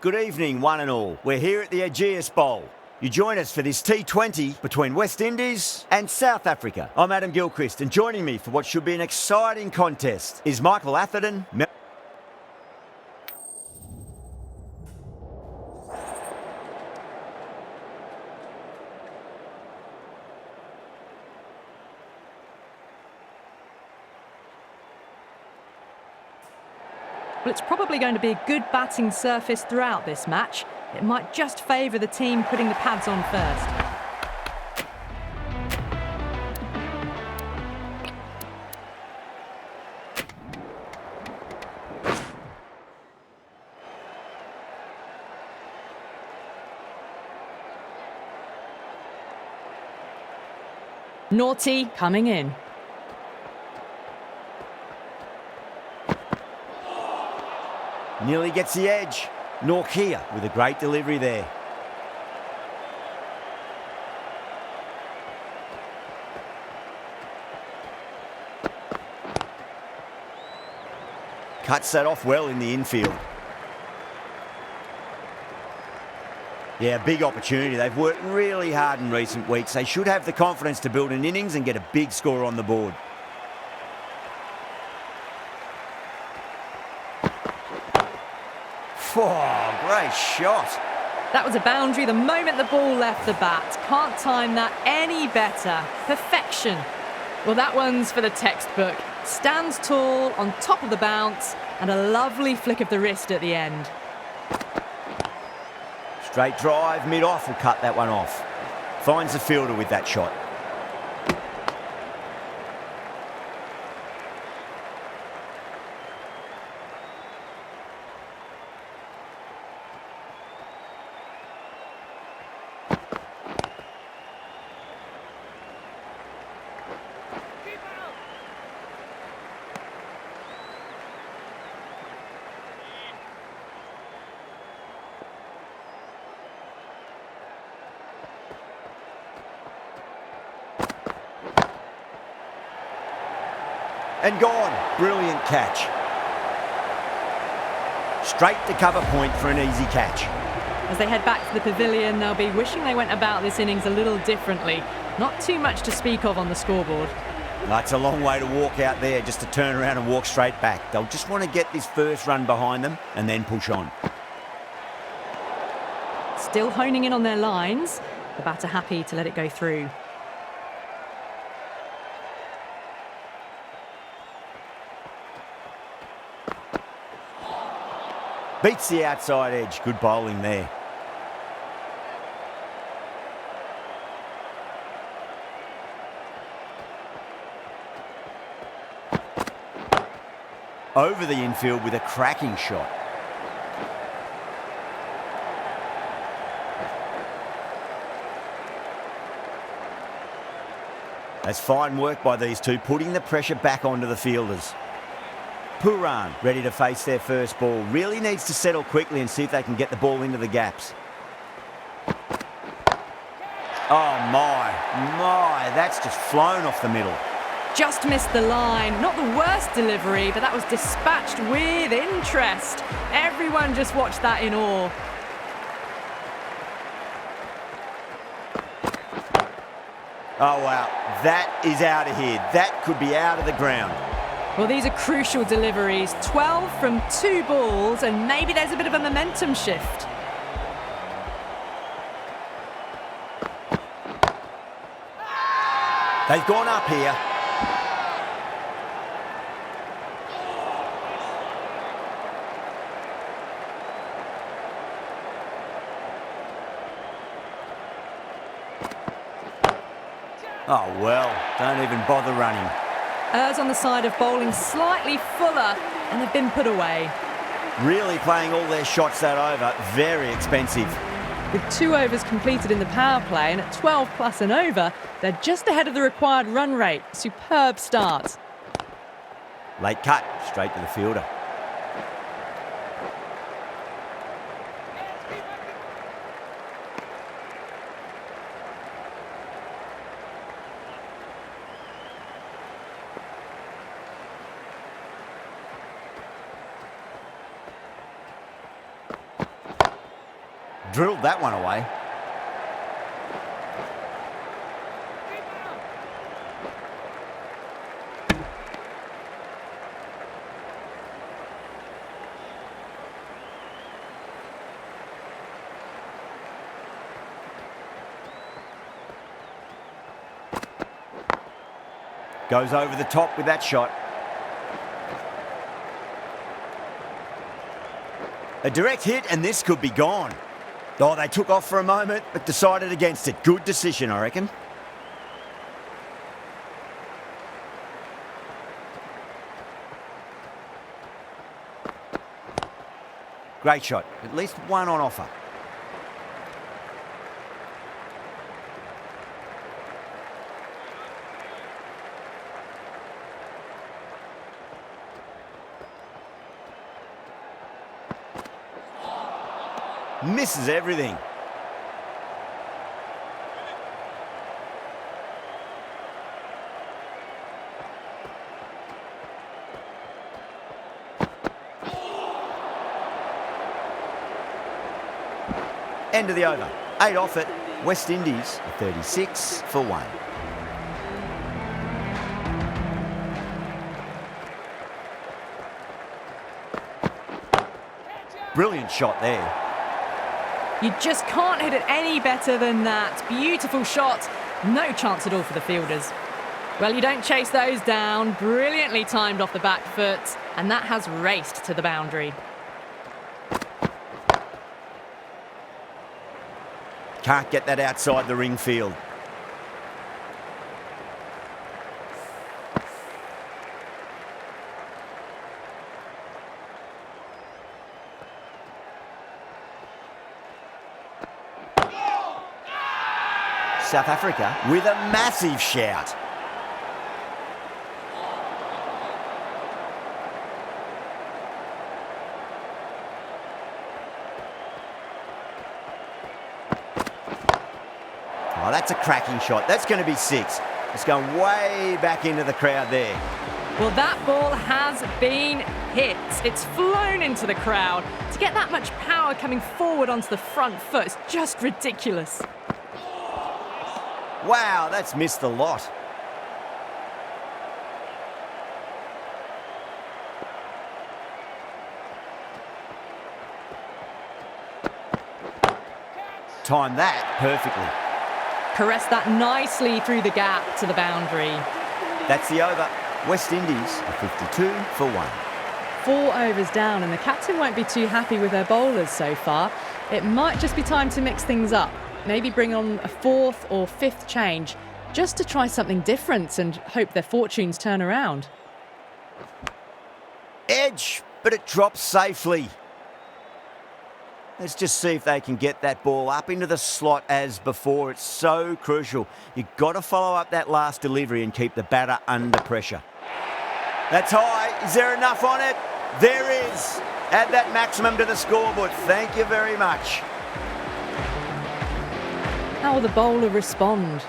Good evening, one and all. We're here at the Ageas Bowl. You join us for this T20 between West Indies and South Africa. I'm Adam Gilchrist, and joining me for what should be an exciting contest is Michael Atherton. Well, it's probably going to be a good batting surface throughout this match. It might just favour the team putting the pads on first. Naughty coming in. Nearly gets the edge. Norkia with a great delivery there. Cuts that off well in the infield. Yeah, big opportunity. They've worked really hard in recent weeks. They should have the confidence to build an innings and get a big score on the board. Oh, great shot. That was a boundary the moment the ball left the bat. Can't time that any better. Perfection. Well, that one's for the textbook. Stands tall, on top of the bounce, and a lovely flick of the wrist at the end. Straight drive, mid-off will cut that one off. Finds the fielder with that shot. And gone. Brilliant catch. Straight to cover point for an easy catch. As they head back to the pavilion, they'll be wishing they went about this innings a little differently. Not too much to speak of on the scoreboard. That's a long way to walk out there just to turn around and walk straight back. They'll just want to get this first run behind them and then push on. Still honing in on their lines. The batter happy to let it go through. Beats the outside edge. Good bowling there. Over the infield with a cracking shot. That's fine work by these two, putting the pressure back onto the fielders. Puran ready to face their first ball. Really needs to settle quickly and see if they can get the ball into the gaps. Oh my, that's just flown off the middle. Just missed the line. Not the worst delivery, but that was dispatched with interest. Everyone just watched that in awe. Oh wow, that is out of here. That could be out of the ground. Well, these are crucial deliveries. 12 from 2 balls, and maybe there's a bit of a momentum shift. They've gone up here. Oh well, don't even bother running. Errs on the side of bowling slightly fuller, and they've been put away. Really playing all their shots that over. Very expensive. With 2 overs completed in the power play and at 12 plus and over, they're just ahead of the required run rate. Superb start. Late cut, straight to the fielder. drilled that one away. Goes over the top with that shot. A direct hit and this could be gone. Oh, they took off for a moment but decided against it. Good decision, I reckon. Great shot. At least one on offer. Misses everything. End of the over. 8 off it. West Indies 36 for 1. Brilliant shot there. You just can't hit it any better than that. Beautiful shot. No chance at all for the fielders. Well, you don't chase those down. Brilliantly timed off the back foot. And that has raced to the boundary. Can't get that outside the ring field. South Africa with a massive shout. Oh, that's a cracking shot. That's going to be 6. It's going way back into the crowd there. Well, that ball has been hit. It's flown into the crowd. To get that much power coming forward onto the front foot is just ridiculous. Wow, that's missed a lot. Timed that perfectly. Caressed that nicely through the gap to the boundary. That's the over. West Indies are 52 for 1. 4 overs down, and the captain won't be too happy with their bowlers so far. It might just be time to mix things up. Maybe bring on a 4th or 5th change, just to try something different and hope their fortunes turn around. Edge, but it drops safely. Let's just see if they can get that ball up into the slot as before. It's so crucial. You've got to follow up that last delivery and keep the batter under pressure. That's high. Is there enough on it? There is. Add that maximum to the scoreboard. Thank you very much. How will the bowler respond?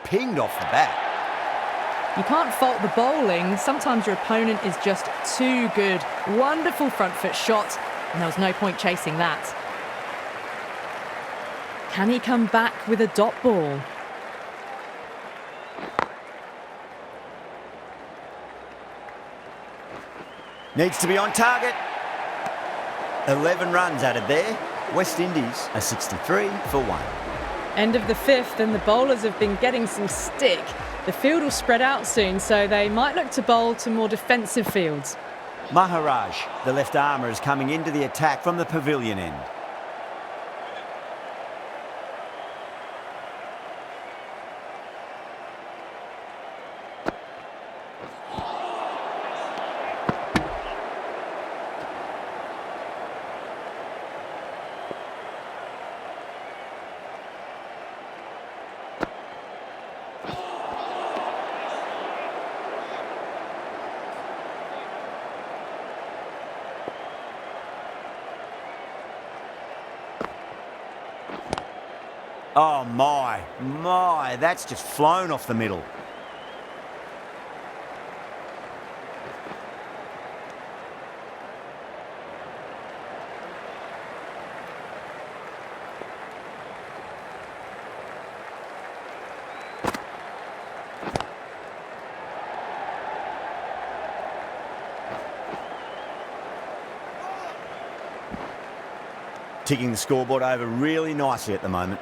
Pinged off the bat. You can't fault the bowling. Sometimes your opponent is just too good. Wonderful front foot shot, and there was no point chasing that. Can he come back with a dot ball? Needs to be on target. 11 runs added there. West Indies are 63 for 1. End of the 5th, and the bowlers have been getting some stick. The field will spread out soon, so they might look to bowl to more defensive fields. Maharaj, the left armour, is coming into the attack from the pavilion end. Oh my, that's just flown off the middle. Ticking the scoreboard over really nicely at the moment.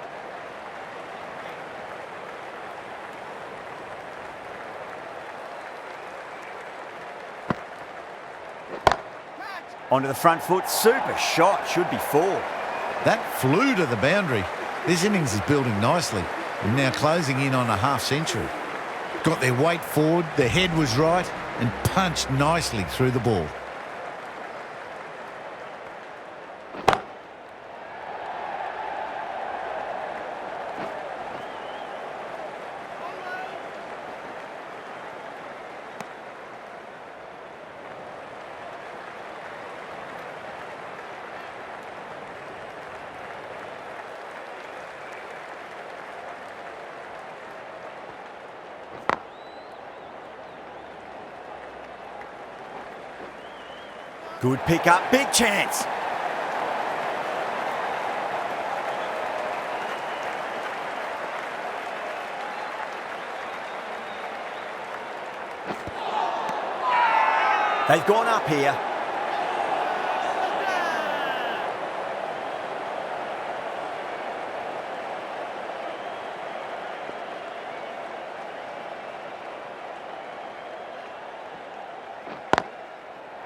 Onto the front foot, super shot, should be 4. That flew to the boundary. This innings is building nicely and now closing in on a half-century. Got their weight forward, their head was right and punched nicely through the ball. Good pick up, big chance. They've gone up here.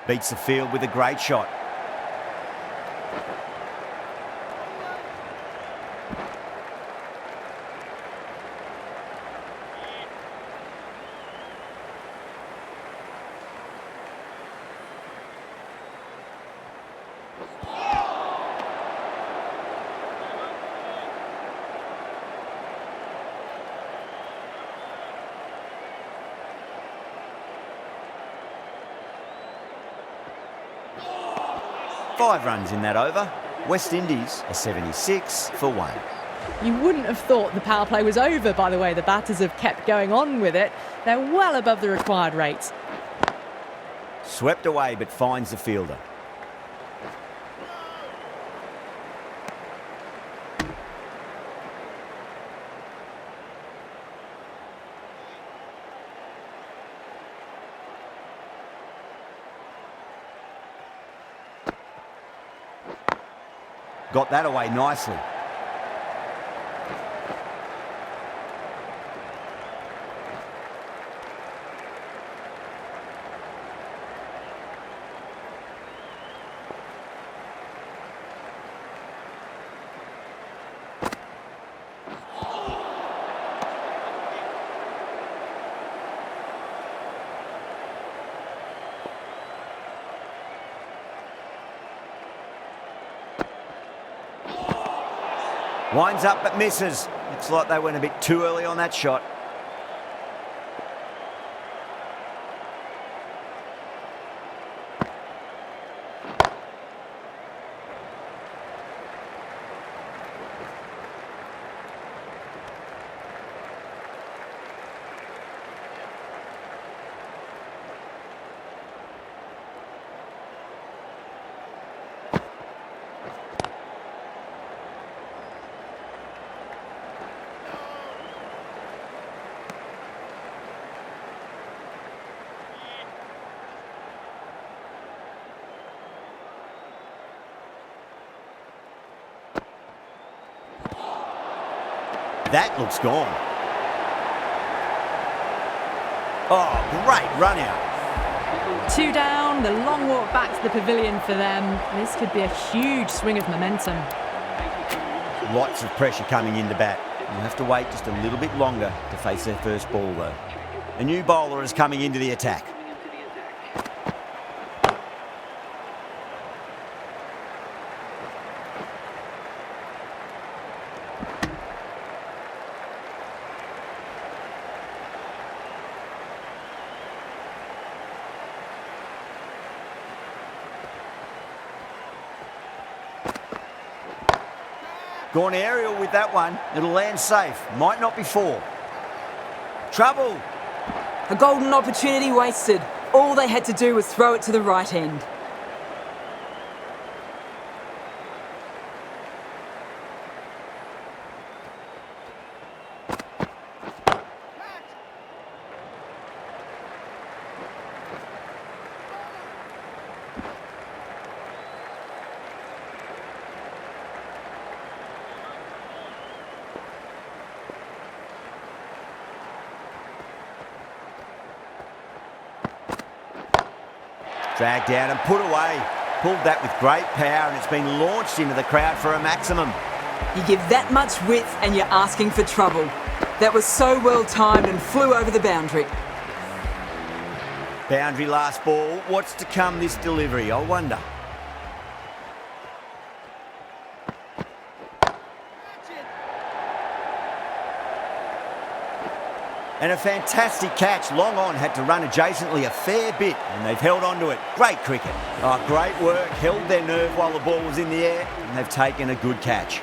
Beats the field with a great shot. Five runs in that over. West Indies are 76 for 1. You wouldn't have thought the power play was over by the way the batters have kept going on with it. They're well above the required rates. Swept away but finds the fielder. Got that away nicely. Winds up but misses. Looks like they went a bit too early on that shot. That looks gone. Oh, great run out. 2 down, the long walk back to the pavilion for them. This could be a huge swing of momentum. Lots of pressure coming into bat. You'll have to wait just a little bit longer to face their first ball though. A new bowler is coming into the attack. Gone aerial with that one. It'll land safe. Might not be four. Trouble. A golden opportunity wasted. All they had to do was throw it to the right end. Dragged out and put away. Pulled that with great power, and it's been launched into the crowd for a maximum. You give that much width and you're asking for trouble. That was so well timed and flew over the boundary. Boundary last ball. What's to come this delivery, I wonder? And a fantastic catch. Long on had to run adjacently a fair bit, and they've held on to it. Great cricket. Oh, great work. Held their nerve while the ball was in the air, and they've taken a good catch.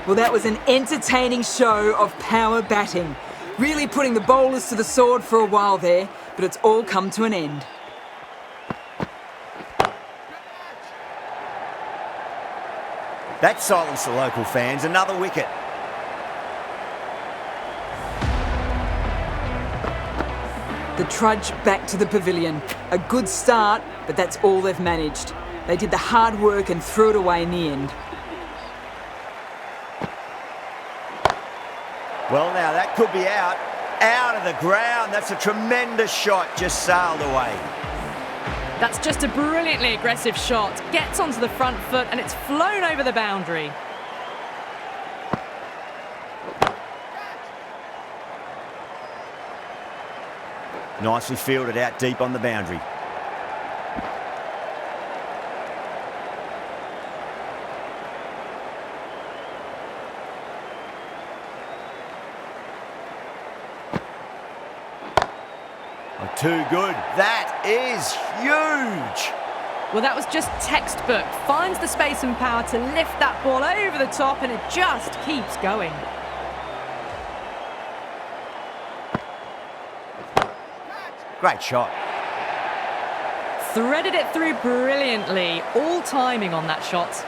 Well, that was an entertaining show of power batting. Really putting the bowlers to the sword for a while there, but it's all come to an end. That silenced the local fans. Another wicket. The trudge back to the pavilion. A good start, but that's all they've managed. They did the hard work and threw it away in the end. Well, now that could be out. Out of the ground. That's a tremendous shot. Just sailed away. That's just a brilliantly aggressive shot. Gets onto the front foot and it's flown over the boundary. Nicely fielded out deep on the boundary. Oh, too good. That is huge. Well, that was just textbook. Finds the space and power to lift that ball over the top, and it just keeps going. Great shot. Threaded it through brilliantly. All timing on that shot.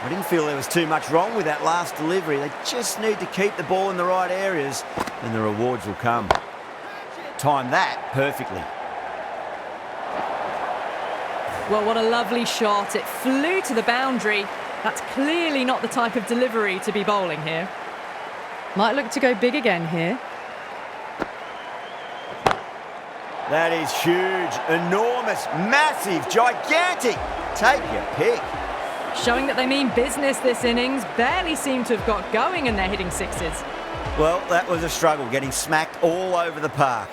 I didn't feel there was too much wrong with that last delivery. They just need to keep the ball in the right areas, and the rewards will come. Time that perfectly. Well, what a lovely shot. It flew to the boundary. That's clearly not the type of delivery to be bowling here. Might look to go big again here. That is huge, enormous, massive, gigantic. Take your pick. Showing that they mean business this innings. Barely seem to have got going and they're hitting sixes. Well, that was a struggle, getting smacked all over the park.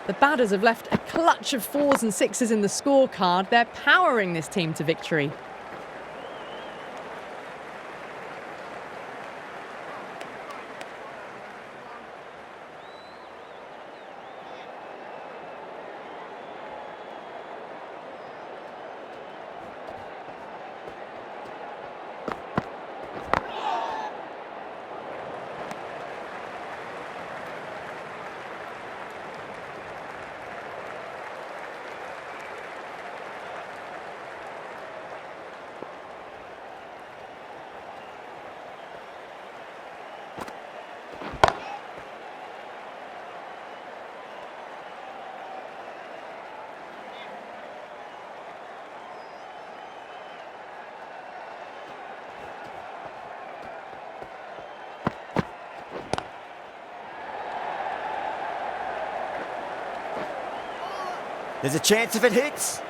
The batters have left a clutch of fours and sixes in the scorecard. They're powering this team to victory. There's a chance if it hits.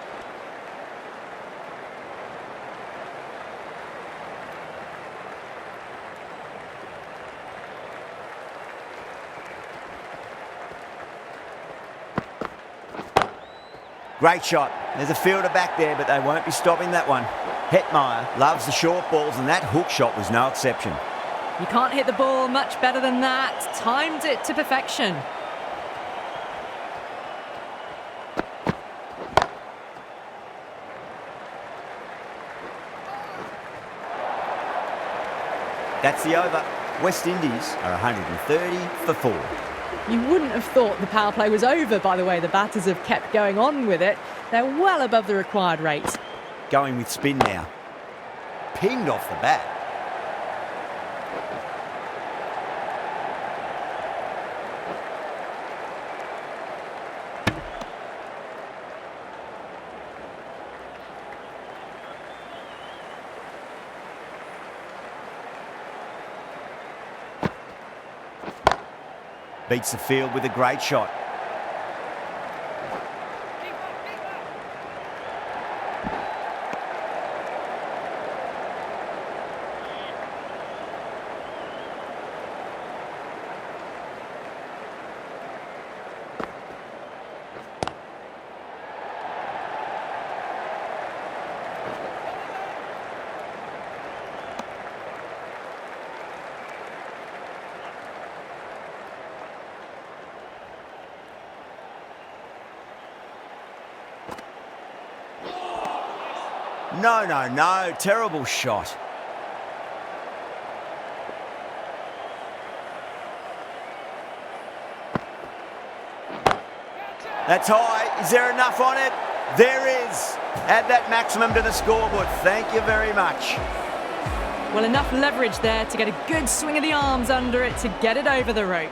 Great shot. There's a fielder back there, but they won't be stopping that one. Hetmeyer loves the short balls, and that hook shot was no exception. You can't hit the ball much better than that. Timed it to perfection. That's the over. West Indies are 130 for 4. You wouldn't have thought the power play was over by the way the batters have kept going on with it. They're well above the required rate. Going with spin now. Pinged off the bat. Beats the field with a great shot. No. Terrible shot. That's high. Is there enough on it? There is. Add that maximum to the scoreboard. Thank you very much. Well, enough leverage there to get a good swing of the arms under it to get it over the rope.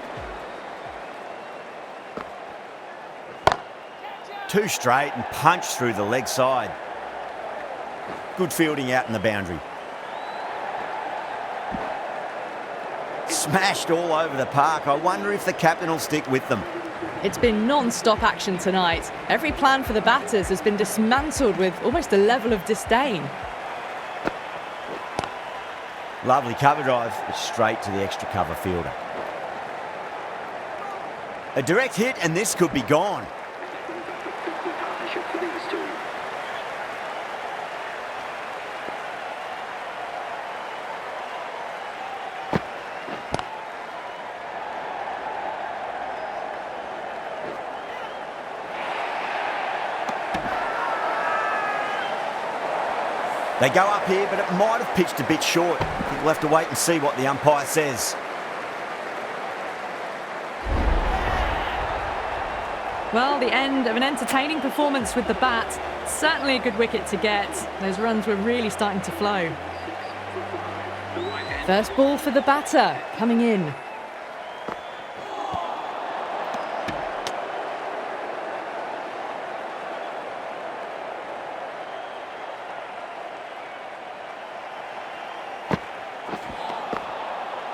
2 straight and punched through the leg side. Good fielding out in the boundary. Smashed all over the park. I wonder if the captain will stick with them. It's been non-stop action tonight. Every plan for the batters has been dismantled with almost a level of disdain. Lovely cover drive, straight to the extra cover fielder. A direct hit and this could be gone. They go up here, but it might have pitched a bit short. I think we'll have to wait and see what the umpire says. Well, the end of an entertaining performance with the bat. Certainly a good wicket to get. Those runs were really starting to flow. First ball for the batter, coming in.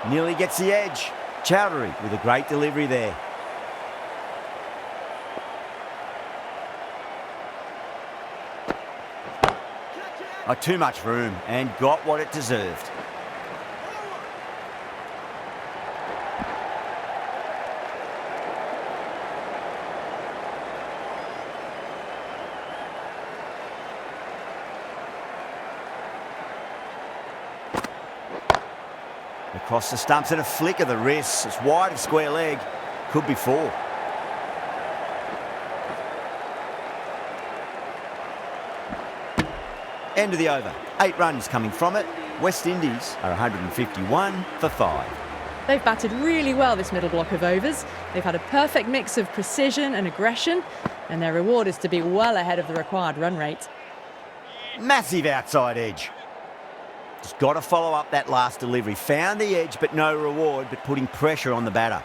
Nearly gets the edge. Chowdhury with a great delivery there. Oh, too much room and got what it deserved. Across the stumps and a flick of the wrist. It's wide of square leg. Could be 4. End of the over. 8 runs coming from it. West Indies are 151 for 5. They've batted really well this middle block of overs. They've had a perfect mix of precision and aggression, and their reward is to be well ahead of the required run rate. Massive outside edge. Just got to follow up that last delivery. Found the edge, but no reward, but putting pressure on the batter.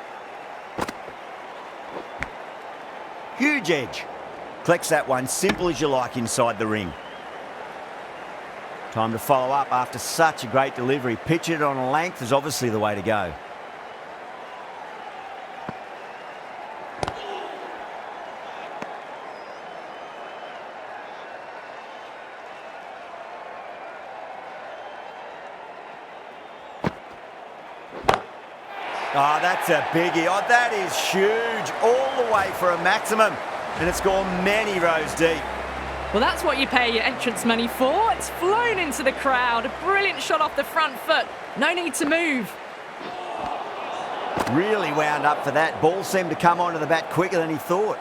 Huge edge. Collects that one, simple as you like inside the ring. Time to follow up after such a great delivery. Pitch it on a length is obviously the way to go. Oh, that's a biggie. Oh, that is huge. All the way for a maximum. And it's gone many rows deep. Well, that's what you pay your entrance money for. It's flown into the crowd. A brilliant shot off the front foot. No need to move. Really wound up for that. Ball seemed to come onto the bat quicker than he thought.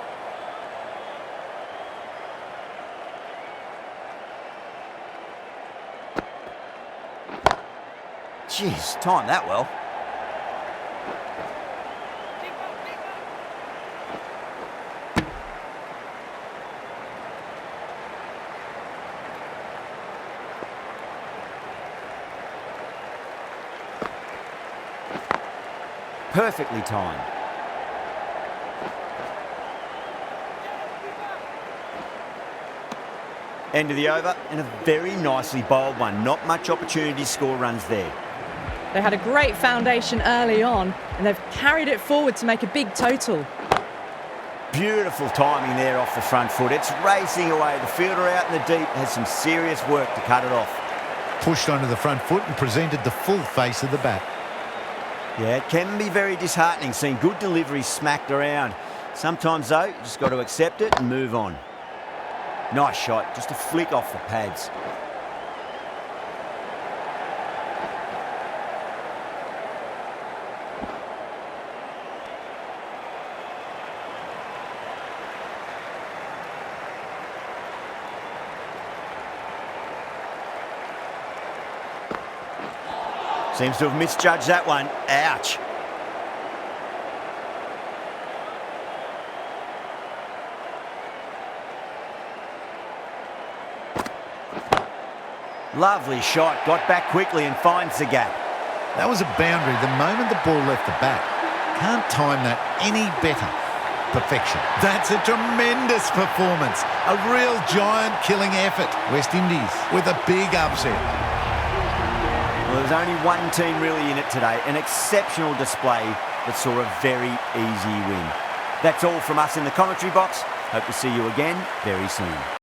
Jeez, timed that well. Perfectly timed. End of the over, and a very nicely bowled one. Not much opportunity to score runs there. They had a great foundation early on, and they've carried it forward to make a big total. Beautiful timing there off the front foot. It's racing away. The fielder out in the deep has some serious work to cut it off. Pushed onto the front foot and presented the full face of the bat. Yeah, it can be very disheartening seeing good delivery smacked around. Sometimes, though, you just got to accept it and move on. Nice shot, just a flick off the pads. Seems to have misjudged that one. Ouch. Lovely shot. Got back quickly and finds the gap. That was a boundary the moment the ball left the bat. Can't time that any better. Perfection. That's a tremendous performance. A real giant killing effort. West Indies with a big upset. Well, there's only one team really in it today. An exceptional display that saw a very easy win. That's all from us in the commentary box. Hope to see you again very soon.